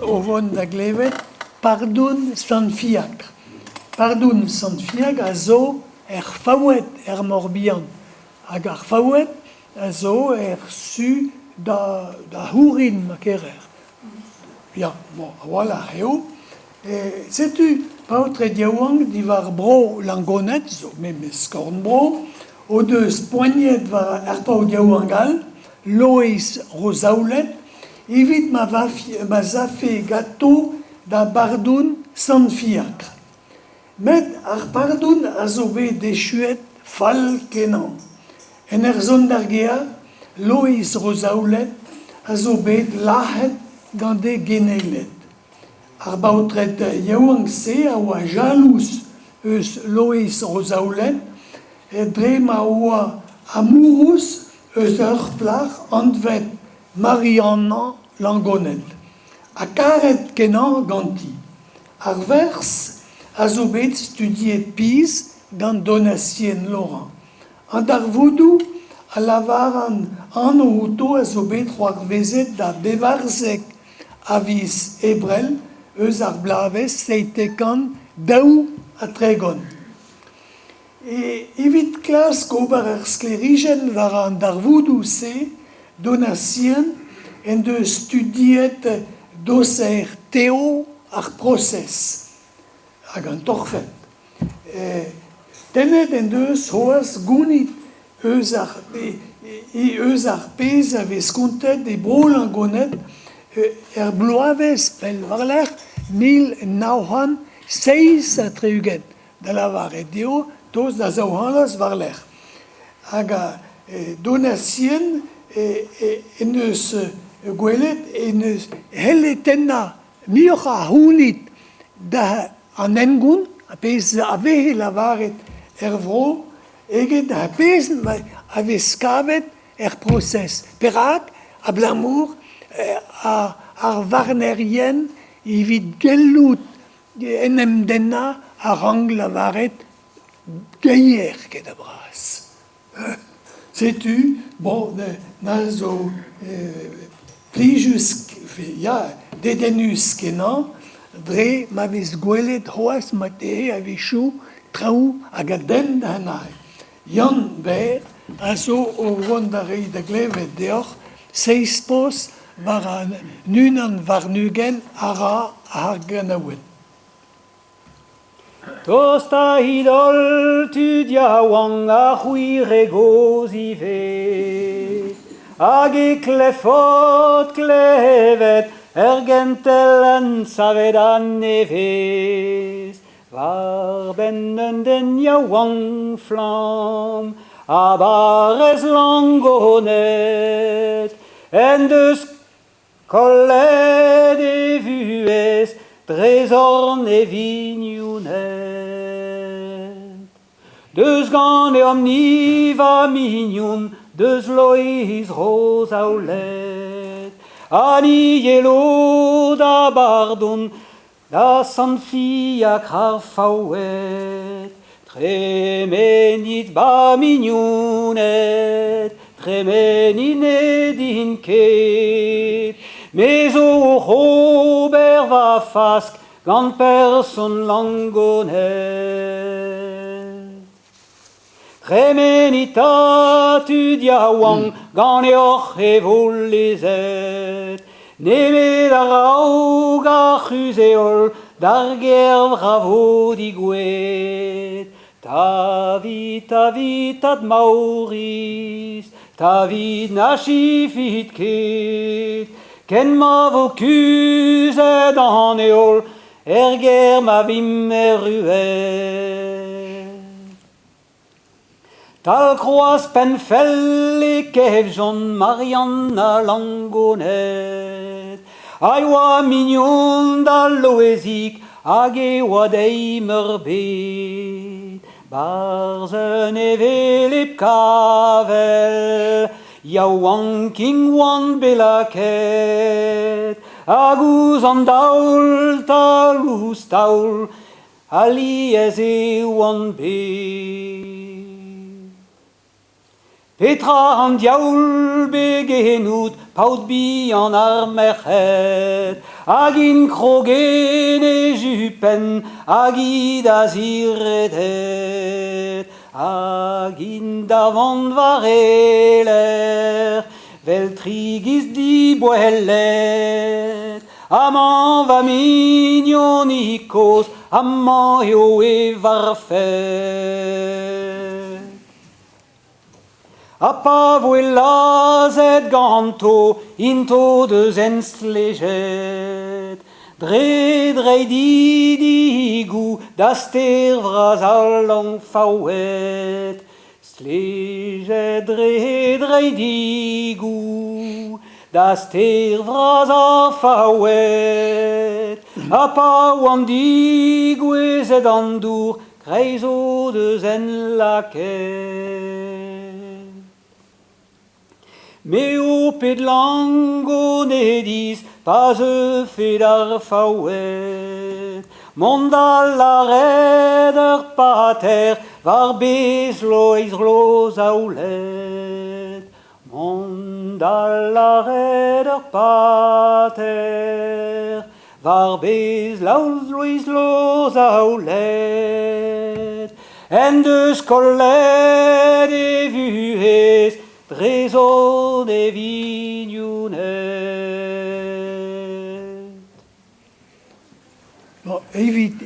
o vont da glevet pardoun sant fiacre. Pardoun sant fiacre a zo faouet morbihan. Hag ar faouet a zo su da hourin ma kerer. Ja, bon, voilà, eo. Setu paotre diawang di var bro langonet, zo me skorn bro, o deus poignet var ar pao diawangal, lois rosaoulet, evit ma zafe gâteau da bardoun sant fiacre. Met ar bardoun a zo bet dechuet fal kenan. En zon d'ar gea, lois rosaoulet a zo bet lahet gant de geneilet. Ar baotret yaouang se a oa jalous eus lois rosaoulet, dre ma oa amourous eus ur plach antvet Marianna langonet. A karet kenan ganti. Ar vers a zo bet studiet piz gant Donatien Laurent. An ar voudou a lavar an outo a zo bet c'hoar vezet da bevarzek a viz ebrel eus ar blavez seitekan daou a tregon. Evit klas gobar ar sklerigen war an dar voudou se Donatien en de studiet doser teo ar proses. Hag an torfet. Tenet en deus hoaz gounit eus ar pez a vez kontet e bro langonet bloavez pel varler 1906 a treuget da lavar e deo toz da zaouhanlas varler. Hag Donatien en eus gwelet en eus helletenna mioc'h a hounit da an engoun, a pez a vehe lavaret vro, eget a pez a vez kavet proses. Perak, a blamour, ar varnerien evit gellout en emdenna a rang lavaret geier ket a bras. Setu, bon, na zo plijus, ya, dedenus kenan, dre ma vez gwelet hoaz mate a vechou traoù hag a den da hanai. Yann ber, a zo o vont da reiñ da glevet deoc'h, seizpos war an nunan varnugen ara ar ganaouet. Tosta idol tu diawang a c'hwire gozivet, hag e klefot klevet gentel an savet an nevez, var ben den yaouang flam, a barez langonet, en deus kollet e vuez, trezorn e vignounet. Deus gant e omniva mignon, deus lois rosaoulet, ani yelo da bardoun, da sant fiacre ar faouet, tremenit ba mignounet, tremenit din ket, mais o Robert va fask gant person langonet. Tremenita tu diawang gant eoc'h e vollezet, nemet a raoug a c'huzeol d'ar ger vravo digouet. Ta vit ad Maurice, ta vit na chifit ket, ken ma vo kuzet an eol, ger ma vim ruet. Tal kroaz penfell e kev John Marianna langonet, a oa mignon da loezik hag e oa deimer bet. Barzen e velep kavel, yaouang king wan belaket, hag ouz an daoul talous taoul, aliez e oan bet. Petra an diaoul begenout, paout bi an ar merc'hed, hag in krogen e jupen, hag i da ziredet, hag in da vant war eler, vel trigiz di boellet, amañ va mignon ikos, amañ eo e varfet. A pa voe lazet ganto, into deus enstlejet. Dre digou, da ster vraz al lang faouet. Stlejet dre digou, da ster vraz al faouet. A pa oan digou ezet an dour, kreizo deus en laket. Meo ped lango nedis, pas eufet ar faouet. Mont all a red ur pater, var bez loiz lo zaoulet. Mont all a red ur pater, var bez loiz lo zaoulet. En deus kollet e vuhez, drezon e vignounet. Bon, evit